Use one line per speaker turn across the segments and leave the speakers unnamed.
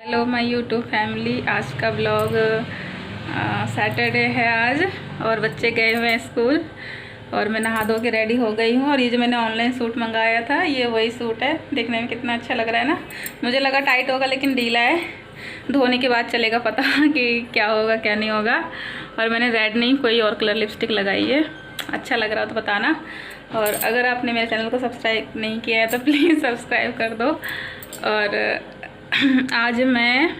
Hello my YouTube family. आज का blog Saturday है आज और बच्चे गए हुए हैं स्कूल और मैं नहा धो के रेडी हो गई हूँ। और ये जो मैंने ऑनलाइन सूट मंगाया था ये वही सूट है। देखने में कितना अच्छा लग रहा है ना। मुझे लगा टाइट होगा लेकिन ढीला है, धोने के बाद चलेगा पता कि क्या होगा क्या नहीं होगा। और मैंने रेड नहीं कोई और कलर लिपस्टिक लगाई है। अच्छा लग रहा हो तो बताना। और अगर आपने मेरे चैनल को सब्सक्राइब नहीं किया है तो प्लीज़ सब्सक्राइब कर दो। और आज मैं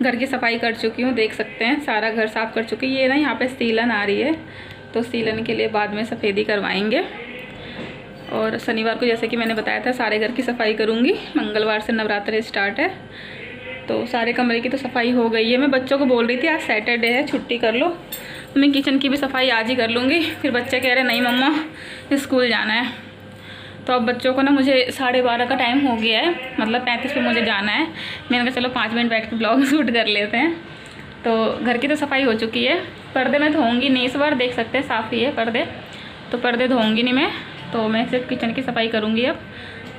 घर की सफाई कर चुकी हूँ, देख सकते हैं सारा घर साफ़ कर चुकी। ये ना यहाँ पे सीलन आ रही है तो सीलन के लिए बाद में सफ़ेदी करवाएंगे। और शनिवार को जैसे कि मैंने बताया था सारे घर की सफाई करूँगी। मंगलवार से नवरात्रि स्टार्ट है तो सारे कमरे की तो सफाई हो गई है। मैं बच्चों को बोल रही थी आज सैटरडे है छुट्टी कर लो, तो मैं किचन की भी सफाई आज ही कर लूँगी। फिर बच्चे कह रहे नहीं मम्मा स्कूल जाना है। तो अब बच्चों को ना मुझे 12:30 का टाइम हो गया है, मतलब 35 पे मुझे जाना है। मैंने कहा चलो 5 मिनट बैठ के ब्लॉग शूट कर लेते हैं। तो घर की तो सफाई हो चुकी है। पर्दे मैं धोऊंगी नहीं इस बार, देख सकते हैं साफ़ ही है पर्दे, तो पर्दे धोऊंगी नहीं मैं। तो मैं सिर्फ किचन की सफाई करूँगी। अब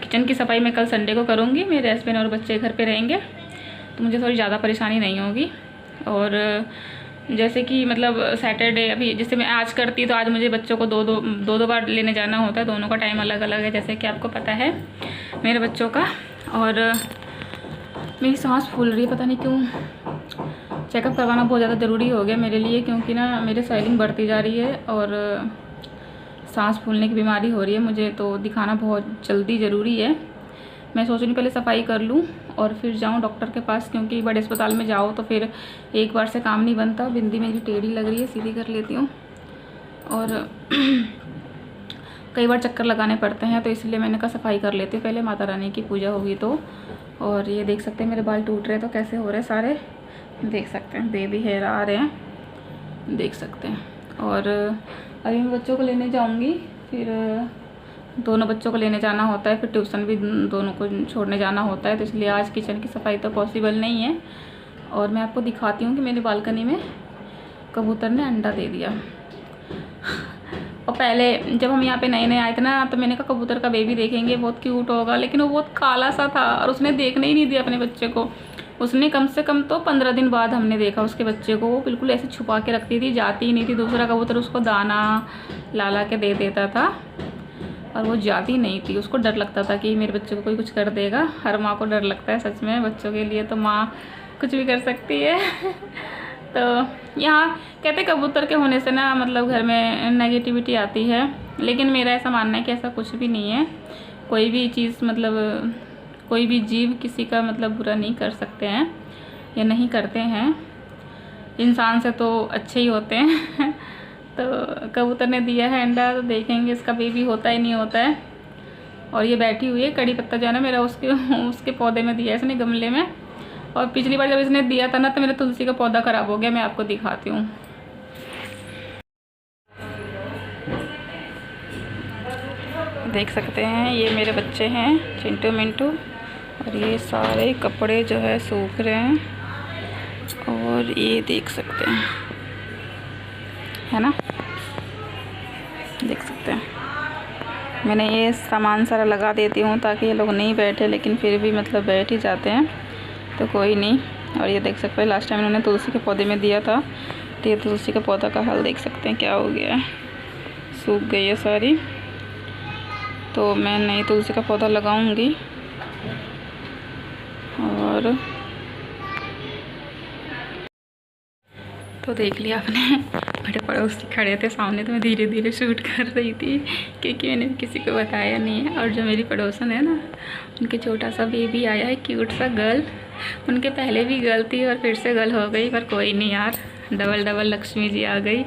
किचन की सफाई मैं कल संडे को करूँगी। मेरे हस्बैंड और बच्चे घर पर रहेंगे तो मुझे थोड़ी ज़्यादा परेशानी नहीं होगी। और जैसे कि मतलब सैटरडे अभी जैसे मैं आज करती तो आज मुझे बच्चों को दो बार लेने जाना होता है। दोनों का टाइम अलग अलग है जैसे कि आपको पता है मेरे बच्चों का। और मेरी सांस फूल रही है पता नहीं क्यों। चेकअप करवाना बहुत ज़्यादा ज़रूरी हो गया मेरे लिए, क्योंकि ना मेरे स्वेलिंग बढ़ती जा रही है और सांस फूलने की बीमारी हो रही है मुझे, तो दिखाना बहुत जल्दी ज़रूरी है। मैं सोच रही हूँ पहले सफाई कर लूँ और फिर जाऊँ डॉक्टर के पास, क्योंकि बड़े अस्पताल में जाओ तो फिर एक बार से काम नहीं बनता। बिंदी मेरी टेढ़ी लग रही है, सीधी कर लेती हूँ और कई बार चक्कर लगाने पड़ते हैं, तो इसलिए मैंने कहा सफाई कर लेती हूँ पहले, माता रानी की पूजा होगी तो। और ये देख सकते हैं मेरे बाल टूट रहे हैं तो कैसे हो रहे हैं सारे, देख सकते हैं बेबी हेयर आ रहे हैं, देख सकते हैं। और अभी मैं बच्चों को लेने जाऊँगी, फिर दोनों बच्चों को लेने जाना होता है, फिर ट्यूशन भी दोनों को छोड़ने जाना होता है, तो इसलिए आज किचन की सफाई तो पॉसिबल नहीं है। और मैं आपको दिखाती हूँ कि मेरी बालकनी में कबूतर ने अंडा दे दिया। और पहले जब हम यहाँ पे नए नए आए थे ना तो मैंने कहा कबूतर का बेबी देखेंगे बहुत क्यूट होगा, लेकिन वो बहुत काला सा था और उसने देखने ही नहीं दिया अपने बच्चे को। उसने कम से कम तो 15 दिन बाद हमने देखा उसके बच्चे को। वो बिल्कुल ऐसे छुपा के रखती थी, जाती ही नहीं थी। दूसरा कबूतर उसको दाना ला के दे देता था और वो जाती नहीं थी। उसको डर लगता था कि मेरे बच्चे को कोई कुछ कर देगा। हर माँ को डर लगता है सच में, बच्चों के लिए तो माँ कुछ भी कर सकती है। तो यहाँ कहते कबूतर के होने से ना मतलब घर में नेगेटिविटी आती है, लेकिन मेरा ऐसा मानना है कि ऐसा कुछ भी नहीं है। कोई भी चीज़ मतलब कोई भी जीव किसी का मतलब बुरा नहीं कर सकते हैं या नहीं करते हैं। इंसान से तो अच्छे ही होते हैं। तो कबूतर ने दिया है अंडा, तो देखेंगे इसका बेबी होता ही नहीं होता है। और ये बैठी हुई है, कड़ी पत्ता जो है ना मेरा उसके पौधे में दिया है इसने गमले में। और पिछली बार जब इसने दिया था ना तो मेरा तुलसी का पौधा ख़राब हो गया, मैं आपको दिखाती हूँ। देख सकते हैं ये मेरे बच्चे हैं चिंटू मिंटू, और ये सारे कपड़े जो है सूख रहे हैं। और ये देख सकते हैं है ना, देख सकते हैं। मैंने ये सामान सारा लगा देती हूँ ताकि ये लोग नहीं बैठे, लेकिन फिर भी मतलब बैठ ही जाते हैं तो कोई नहीं। और ये देख सकते हैं लास्ट टाइम इन्होंने तुलसी के पौधे में दिया था, तो ये तुलसी का पौधा का हाल देख सकते हैं क्या हो गया है, सूख गई है सारी। तो मैं नई तुलसी का पौधा लगाऊंगी। और तो देख लिया आपने, बड़े पड़ोसी खड़े थे सामने, तो मैं धीरे धीरे शूट कर रही थी क्योंकि मैंने किसी को बताया नहीं है। और जो मेरी पड़ोसन है ना उनके छोटा सा बेबी आया है, क्यूट सा गर्ल। उनके पहले भी गर्ल थी और फिर से गर्ल हो गई, पर कोई नहीं यार, डबल लक्ष्मी जी आ गई।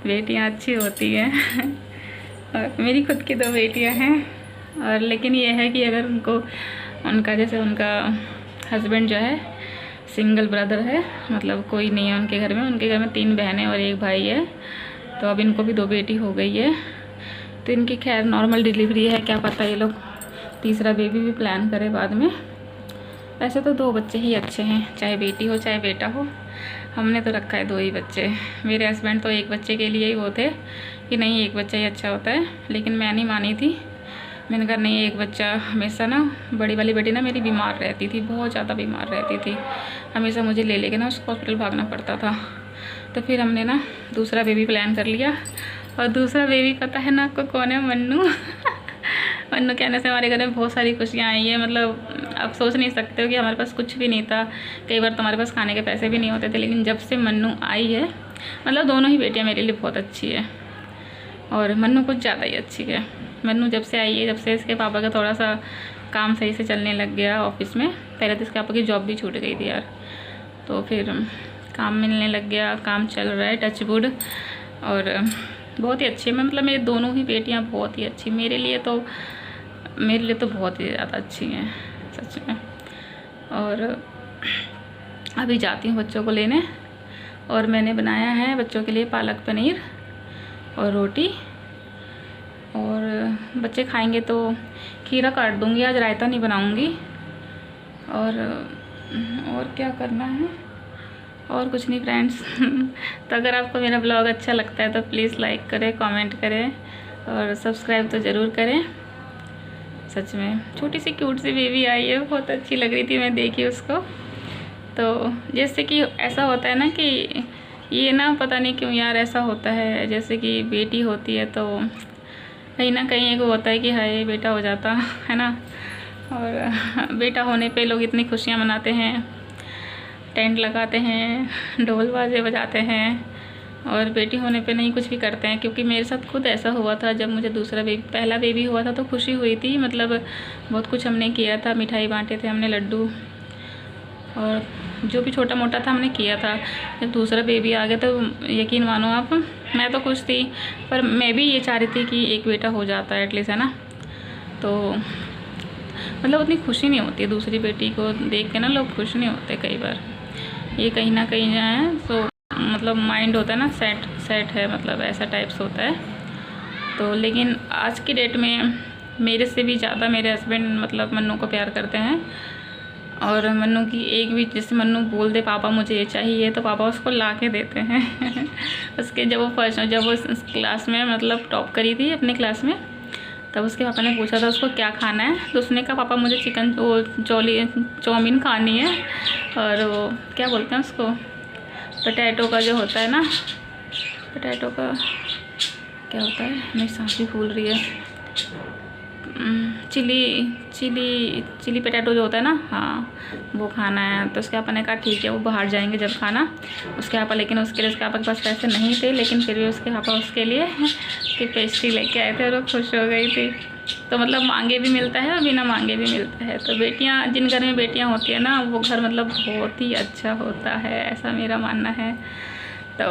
बेटियां अच्छी होती हैं। और मेरी खुद की 2 बेटियां हैं। और लेकिन ये है कि अगर उनका जैसे उनका हस्बैंड जो है सिंगल ब्रदर है, मतलब कोई नहीं है उनके घर में 3 बहनें और 1 भाई है। तो अब इनको भी 2 बेटी हो गई है, तो इनकी खैर नॉर्मल डिलीवरी है, क्या पता ये लोग तीसरा बेबी भी प्लान करे बाद में। वैसे तो 2 बच्चे ही अच्छे हैं, चाहे बेटी हो चाहे बेटा हो। हमने तो रखा है 2 ही बच्चे। मेरे हस्बैंड तो 1 बच्चे के लिए ही वो थे कि नहीं 1 बच्चा ही अच्छा होता है, लेकिन मैं नहीं मानी थी। मैंने कहा नहीं, एक बच्चा हमेशा ना, बड़ी वाली बेटी ना मेरी बीमार रहती थी, बहुत ज़्यादा बीमार रहती थी, हमेशा मुझे ले लेके ना उसको हॉस्पिटल भागना पड़ता था। तो फिर हमने ना दूसरा बेबी प्लान कर लिया। और दूसरा बेबी पता है ना आपको कौन है? मन्नू। मन्नू कहने से हमारे घर में बहुत सारी खुशियाँ आई है। मतलब आप सोच नहीं सकते हो कि हमारे पास कुछ भी नहीं था, कई बार तो हमारे पास खाने के पैसे भी नहीं होते थे, लेकिन जब से मन्नू आई है, मतलब दोनों ही बेटियाँ मेरे लिए बहुत अच्छी है, और मन्नू कुछ ज़्यादा ही अच्छी है। मन्नू जब से आई है, जब से इसके पापा का थोड़ा सा काम सही से चलने लग गया ऑफिस में, पहले तो इसके पापा की जॉब भी छूट गई थी यार, तो फिर काम मिलने लग गया, काम चल रहा है टच वुड, और बहुत ही अच्छी है। मतलब मेरी दोनों ही बेटियां बहुत ही अच्छी, मेरे लिए तो बहुत ही ज़्यादा अच्छी हैं सच में। और अभी जाती हूँ बच्चों को लेने, और मैंने बनाया है बच्चों के लिए पालक पनीर और रोटी, और बच्चे खाएंगे तो खीरा काट दूँगी, आज रायता नहीं बनाऊँगी। और क्या करना है, और कुछ नहीं फ्रेंड्स। तो अगर आपको मेरा ब्लॉग अच्छा लगता है तो प्लीज़ लाइक करें, कमेंट करें, और सब्सक्राइब तो ज़रूर करें। सच में छोटी सी क्यूट सी बेबी आई है, बहुत अच्छी लग रही थी, मैं देखी उसको। तो जैसे कि ऐसा होता है ना कि ये ना पता नहीं क्यों यार ऐसा होता है, जैसे कि बेटी होती है तो कहीं ना कहीं एक होता है कि हाय बेटा हो जाता है ना। और बेटा होने पे लोग इतनी खुशियाँ मनाते हैं, टेंट लगाते हैं, ढोल बाजे बजाते हैं, और बेटी होने पे नहीं कुछ भी करते हैं। क्योंकि मेरे साथ खुद ऐसा हुआ था, जब मुझे पहला बेबी हुआ था तो खुशी हुई थी, मतलब बहुत कुछ हमने किया था, मिठाई बांटे थे हमने, लड्डू, और जो भी छोटा मोटा था हमने किया था। जब दूसरा बेबी आ गया तो यकीन मानो आप, मैं तो खुश थी, पर मैं भी ये चाह रही थी कि एक बेटा हो जाता है एटलीस्ट, है ना। तो मतलब उतनी खुशी नहीं होती है, दूसरी बेटी को देख के ना लोग खुश नहीं होते कई बार, ये कहीं ना कहीं जो है तो मतलब माइंड होता है ना, सेट है, मतलब ऐसा टाइप्स होता है। तो लेकिन आज की डेट में मेरे से भी ज़्यादा मेरे हस्बैंड मतलब मन्नू को प्यार करते हैं, और मन्नू की एक भी, जैसे मन्नू बोल दे पापा मुझे ये चाहिए, तो पापा उसको ला के देते हैं। उसके जब वो क्लास में मतलब टॉप करी थी अपने क्लास में, तब उसके पापा ने पूछा था उसको क्या खाना है, तो उसने कहा पापा मुझे चाउमीन खानी है, और वो क्या बोलते हैं उसको, पोटैटो का जो होता है ना, पोटैटो का क्या होता है, मेरी सांस भी फूल रही है, चिली पोटैटो जो होता है ना, हाँ वो खाना है। तो उसके पापा ने कहा ठीक है, वो बाहर जाएंगे जब खाना उसके पापा, लेकिन उसके लिए उसके पापा के पास पैसे नहीं थे, लेकिन फिर भी उसके पापा उसके लिए कि पेस्ट्री लेके आए थे, और वो खुश हो गई थी। तो मतलब मांगे भी मिलता है और बिना मांगे भी मिलता है। तो बेटियां, जिन घर में बेटियां होती है ना, वो घर मतलब बहुत ही अच्छा होता है, ऐसा मेरा मानना है। तो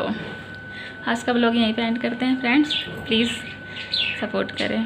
आज का ब्लॉग यहीं पे एंड करते हैं फ्रेंड्स, प्लीज़ सपोर्ट करें।